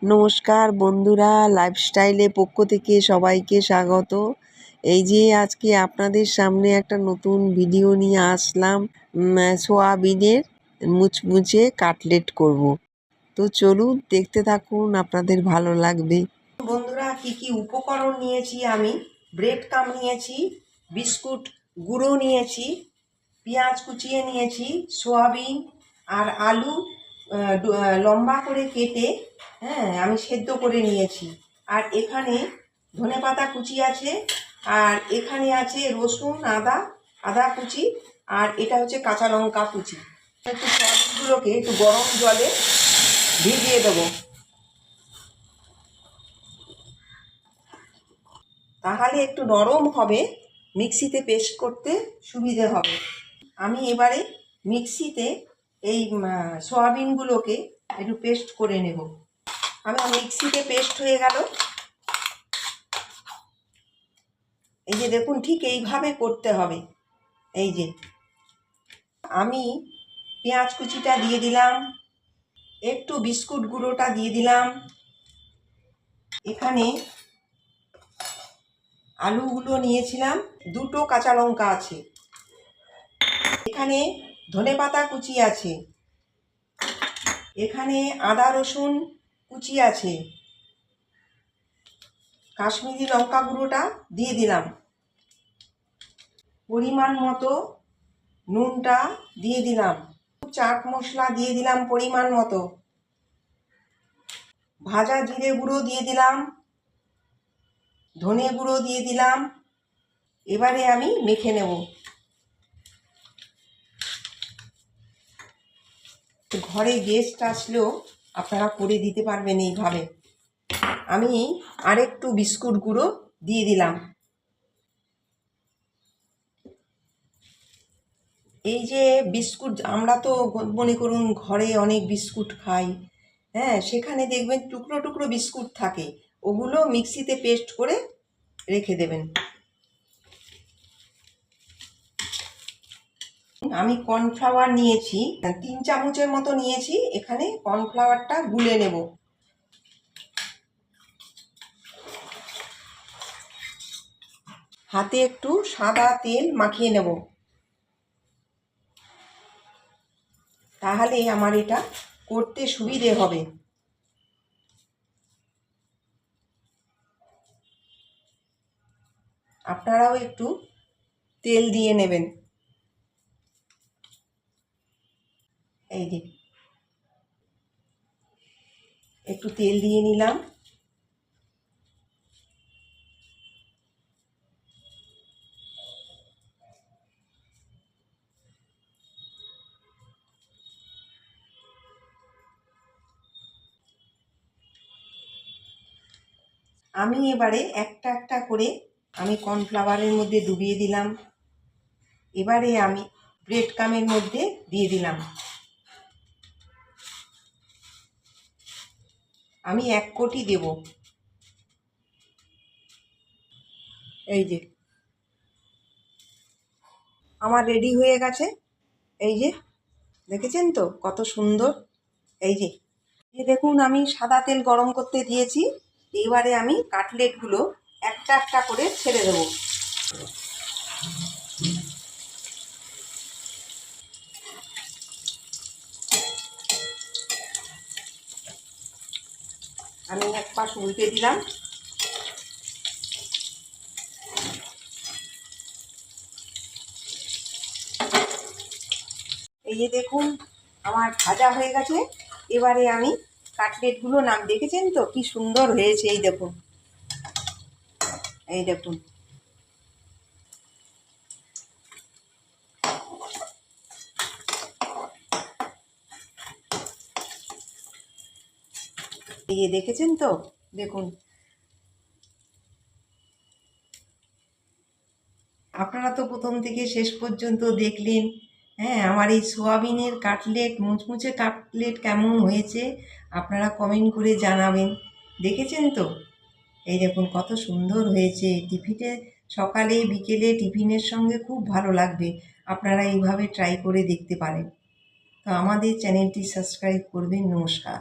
নমস্কার বন্ধুরা, লাইফস্টাইলের পক্ষ থেকে সবাইকে স্বাগত। এই যে আজকে আপনাদের সামনে একটা নতুন ভিডিও নিয়ে আসলাম। সোয়াবিনের মুচমুচে কাটলেট করব। তো চলুন দেখতে থাকুন, আপনাদের ভালো লাগবে। বন্ধুরা, কি কি উপকরণ নিয়েছি আমি: ব্রেড ক্রাম্ব নিয়েছি, বিস্কুট গুঁড়ো নিয়েছি, পেঁয়াজ কুচিয়ে নিয়েছি, সোয়াবিন আর আলু লম্বা করে কেটে আমি সেদ্ধ করে নিয়েছি। আর এখানে ধনেপাতা কুচি আছে, আর এখানে আছে রসুন আদা কুচি, আর এটা হচ্ছে কাঁচা লঙ্কা কুচি। একটু সোয়াবিনগুলোকে একটু গরম জলে ভিজিয়ে দেবো, তাহলে একটু নরম হবে, মিক্সিতে পেস্ট করতে সুবিধে হবে। আমি এবারে মিক্সিতে এই সয়াবিনগুলোকে একটু পেস্ট করে নেব। আমার মিক্সিতে পেস্ট হয়ে গেল। এই যে দেখুন, ঠিক এইভাবে করতে হবে। এই যে আমি পেঁয়াজ কুচিটা দিয়ে দিলাম, একটু বিস্কুট গুঁড়োটা দিয়ে দিলাম, এখানে আলুগুলো নিয়েছিলাম, দুটো কাঁচা লঙ্কা আছে, এখানে ধনেপাতা কুচি আছে, এখানে আদা রসুন কুচি আছে, কাশ্মীরি লঙ্কা গুঁড়োটা দিয়ে দিলাম, পরিমাণ মতো নুনটা দিয়ে দিলাম, চাট মশলা দিয়ে দিলাম পরিমাণ মতো, ভাজা জিরে গুঁড়ো দিয়ে দিলাম, ধনে গুঁড়ো দিয়ে দিলাম। এবারে আমি মেখে নেব। ঘরে গেস্ট আসলেও আপনারা করে দিতে পারবেন এইভাবে। আমি আরেকটু বিস্কুট গুঁড়ো দিয়ে দিলাম। এই যে বিস্কুট, আমরা তো মনে করুন ঘরে অনেক বিস্কুট খাই, সেখানে দেখবেন টুকরো টুকরো বিস্কুট থাকে, ওগুলো মিক্সিতে পেস্ট করে রেখে দেবেন। আমি কর্নফ্লাওয়ার নিয়েছি 3 চামচের মতো নিয়েছি, এখানে কর্নফ্লাওয়ারটা গুলে নেব। হাতে একটু সাদা তেল মাখিয়ে নেব, তাহলে আমার এটা করতে সুবিধে হবে। আপনারাও একটু তেল দিয়ে নেবেন। এই যে একটু তেল দিয়ে নিলাম। আমি এবারে একটা একটা করে আমি কর্নফ্লাওয়ারের মধ্যে ডুবিয়ে দিলাম। এবারে আমি ব্রেড ক্রাম্বের মধ্যে দিয়ে দিলাম। আমি 1 কোটি দেব। এই যে আমার রেডি হয়ে গেছে। এই যে দেখেছেন তো কত সুন্দর। এই যে দেখুন, আমি সাদা তেল গরম করতে দিয়েছি। এবারে আমি কাটলেটগুলো একটা একটা করে ছেড়ে দেবো। আমি এক পাশ উল্টে দিলাম। এই যে দেখুন, আমার ভাজা হয়ে গেছে। এবারে আমি কাটলেটগুলো দেখেছেন তো কি সুন্দর হয়েছে। এই দেখুন, এই দেখুন। এই যে দেখেছেন তো, দেখুন। আপনারা তো প্রথম থেকে শেষ পর্যন্ত দেখলেন। আমার এই সোয়াবিনের কাটলেট, মুচমুচে কাটলেট কেমন হয়েছে আপনারা কমেন্ট করে জানাবেন। দেখেছেন তো, এই দেখুন কত সুন্দর হয়েছে। টিফিনে সকালে বিকেলে টিফিনের সঙ্গে খুব ভালো লাগবে। আপনারা এইভাবে ট্রাই করে দেখতে পারেন। তো আমাদের চ্যানেলটি সাবস্ক্রাইব করবেন। নমস্কার।